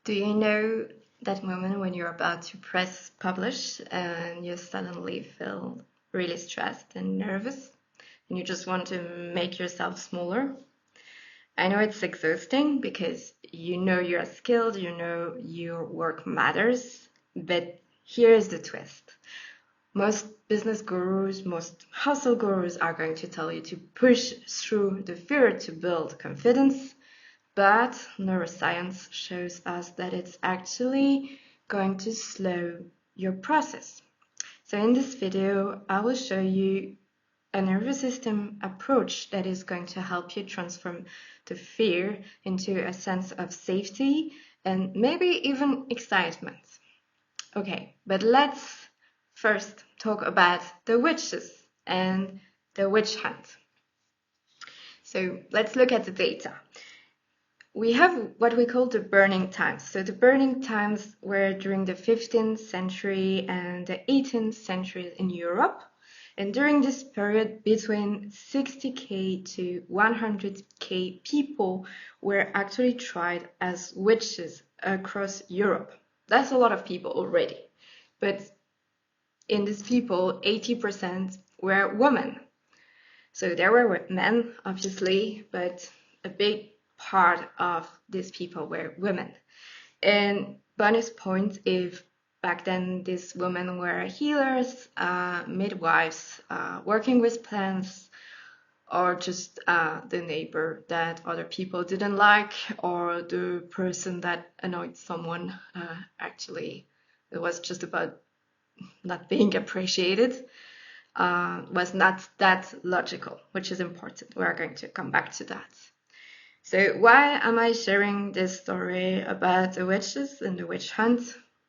Do you know that moment when you're about to press publish and you suddenly feel really stressed and nervous and you just want to make yourself smaller? I know it's exhausting because you know you're skilled, you know your work matters, but here's the twist. Most business gurus, most hustle gurus are going to tell you to push through the fear to build confidence. But neuroscience shows us that it's actually going to slow your process. So in this video, I will show you a nervous system approach that is going to help you transform the fear into a sense of safety and maybe even excitement. Okay, but let's first talk about the witches and the witch hunt. So let's look at the data. We have what we call the burning times. So the burning times were during the 15th century and the 18th century in Europe. And during this period, between 60k to 100k people were actually tried as witches across Europe. That's a lot of people already. But in these people, 80% were women. So there were men, obviously, but a big part of these people were women. And bonus point if back then these women were healers, midwives, working with plants, or just the neighbor that other people didn't like, or the person that annoyed someone. Actually, it was just about not being appreciated. Was not that logical, which is important. We're going to come back to that. So why am I sharing this story about the witches and the witch hunt?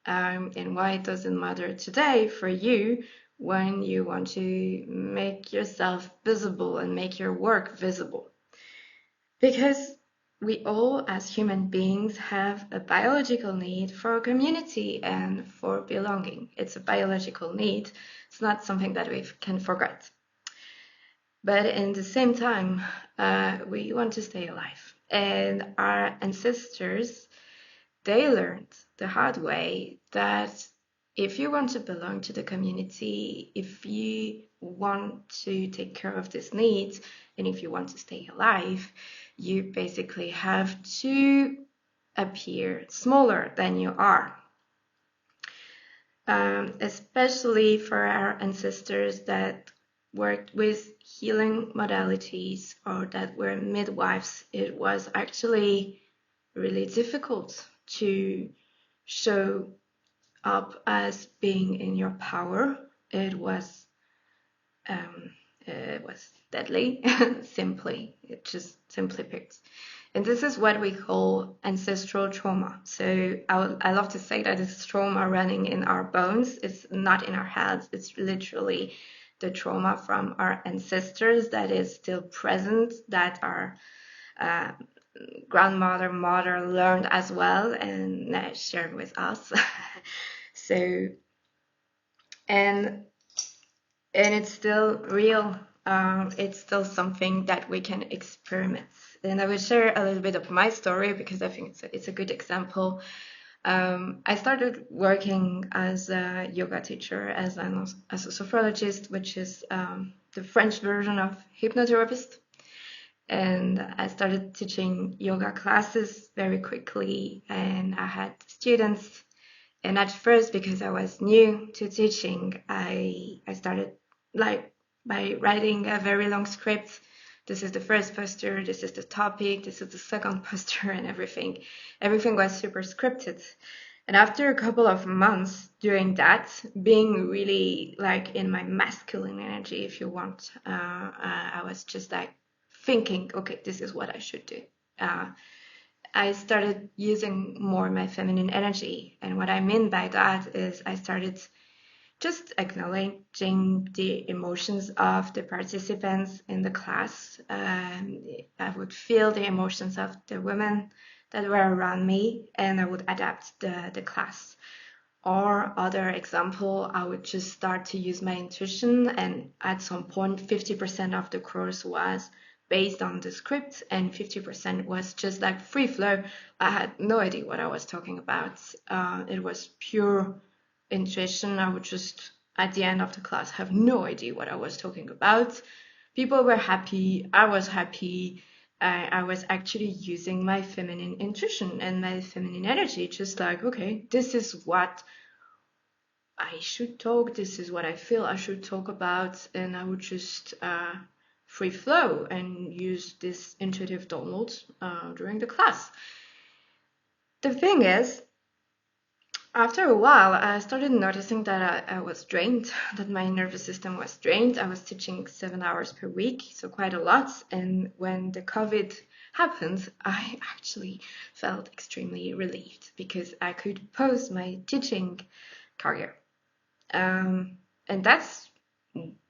And why it doesn't matter today for you when you want to make yourself visible and make your work visible? Because we all, as human beings, have a biological need for community and for belonging. It's a biological need. It's not something that we can forget. But in the same time, we want to stay alive. And our ancestors, they learned the hard way that if you want to belong to the community, if you want to take care of these needs, and if you want to stay alive, you basically have to appear smaller than you are. Especially for our ancestors that worked with healing modalities or that were midwives, it was actually really difficult to show up as being in your power. It was deadly, simply picked. And this is what we call ancestral trauma. So I love to say that it's trauma running in our bones. It's not in our heads. It's literally the trauma from our ancestors that is still present, that our grandmother, mother learned as well and shared with us. So, and it's still real. It's still something that we can experiment. And I will share a little bit of my story because I think it's a good example. I started working as a yoga teacher, as a sophrologist, which is the French version of hypnotherapist. And I started teaching yoga classes very quickly, and I had students. And at first, because I was new to teaching, I started like by writing a very long script. This is the first poster, this is the topic, this is the second poster, and everything. Everything was super scripted. And after a couple of months doing that, being really like in my masculine energy, if you want, I was just like thinking, okay, this is what I should do. I started using more my feminine energy. And what I mean by that is I started just acknowledging the emotions of the participants in the class. I would feel the emotions of the women that were around me, and I would adapt the class. Or other example, I would just start to use my intuition, and at some point 50% of the course was based on the script, and 50% was just like free flow. I had no idea what I was talking about. It was pure intuition. I would just, at the end of the class, have no idea what I was talking about. People were happy. I was happy. I was actually using my feminine intuition and my feminine energy, just like, okay, this is what I should talk, this is what I feel I should talk about, and I would just free flow and use this intuitive download during the class. The thing is, after a while, I started noticing that I was drained, that my nervous system was drained. I was teaching 7 hours per week, so quite a lot. And when the COVID happened, I actually felt extremely relieved because I could pause my teaching career. And that's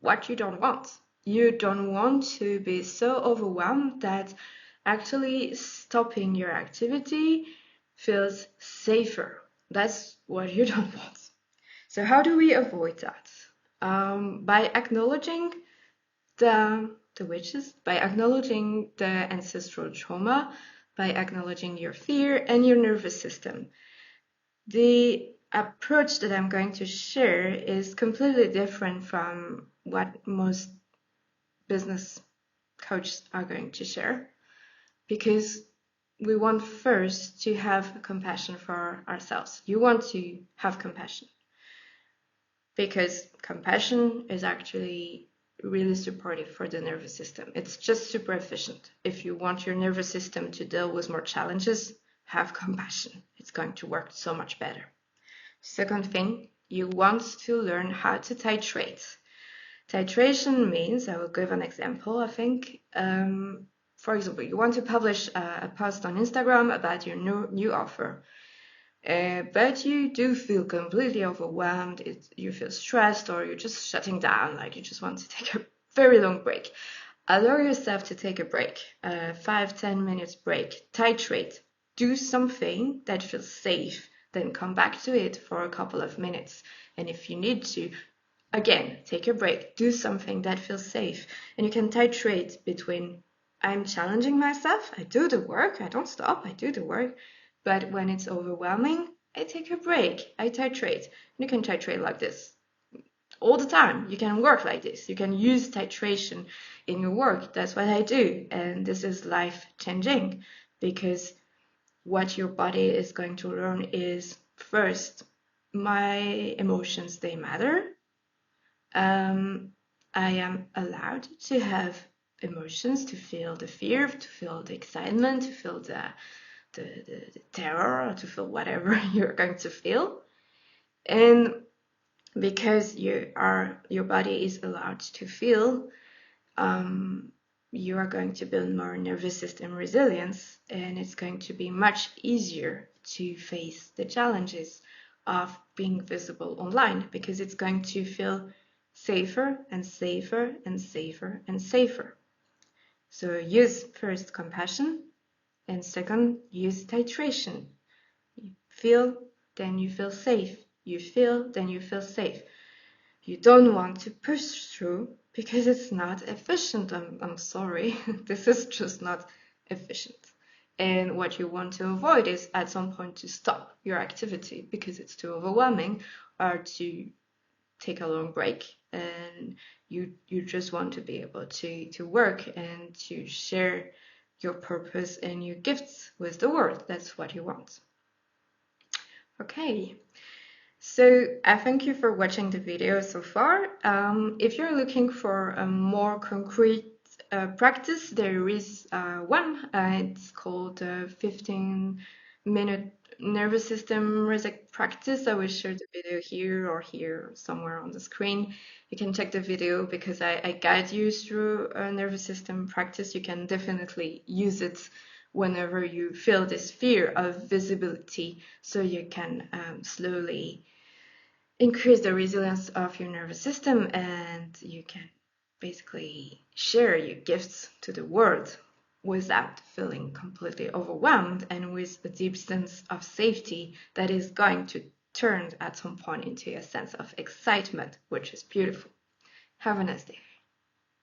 what you don't want. You don't want to be so overwhelmed that actually stopping your activity feels safer. That's what you don't want. So how do we avoid that? By acknowledging the witches, by acknowledging the ancestral trauma, by acknowledging your fear and your nervous system. The approach that I'm going to share is completely different from what most business coaches are going to share, because we want first to have compassion for ourselves. You want to have compassion because compassion is actually really supportive for the nervous system. It's just super efficient. If you want your nervous system to deal with more challenges, have compassion. It's going to work so much better. Second thing, you want to learn how to titrate. Titration means, I will give an example, I think. For example, you want to publish a post on Instagram about your new offer, but you do feel completely overwhelmed, you feel stressed, or you're just shutting down, like you just want to take a very long break. Allow yourself to take a break, 5-10 minutes break, titrate, do something that feels safe, then come back to it for a couple of minutes. And if you need to, again, take a break, do something that feels safe. And you can titrate between, I'm challenging myself, I do the work, I don't stop, I do the work. But when it's overwhelming, I take a break, I titrate. And you can titrate like this all the time. You can work like this. You can use titration in your work. That's what I do. And this is life-changing because what your body is going to learn is, first, my emotions, they matter. I am allowed to have emotions, to feel the fear, to feel the excitement, to feel the terror, or to feel whatever you're going to feel. And because your body is allowed to feel, you are going to build more nervous system resilience, and it's going to be much easier to face the challenges of being visible online because it's going to feel safer and safer and safer and safer. So use first compassion, and second, use titration. You feel, then you feel safe. You feel, then you feel safe. You don't want to push through because it's not efficient. I'm sorry. This is just not efficient. And what you want to avoid is at some point to stop your activity because it's too overwhelming, or to take a long break. And you just want to be able to work and to share your purpose and your gifts with the world. That's what you want. Okay. So I thank you for watching the video so far. If you're looking for a more concrete practice, there is one. It's called 15-minute nervous system reset practice. I will share the video here or here somewhere on the screen. You can check the video because I guide you through a nervous system practice. You can definitely use it whenever you feel this fear of visibility, so you can slowly increase the resilience of your nervous system, and you can basically share your gifts to the world without feeling completely overwhelmed, and with a deep sense of safety that is going to turn at some point into a sense of excitement, which is beautiful. Have a nice day.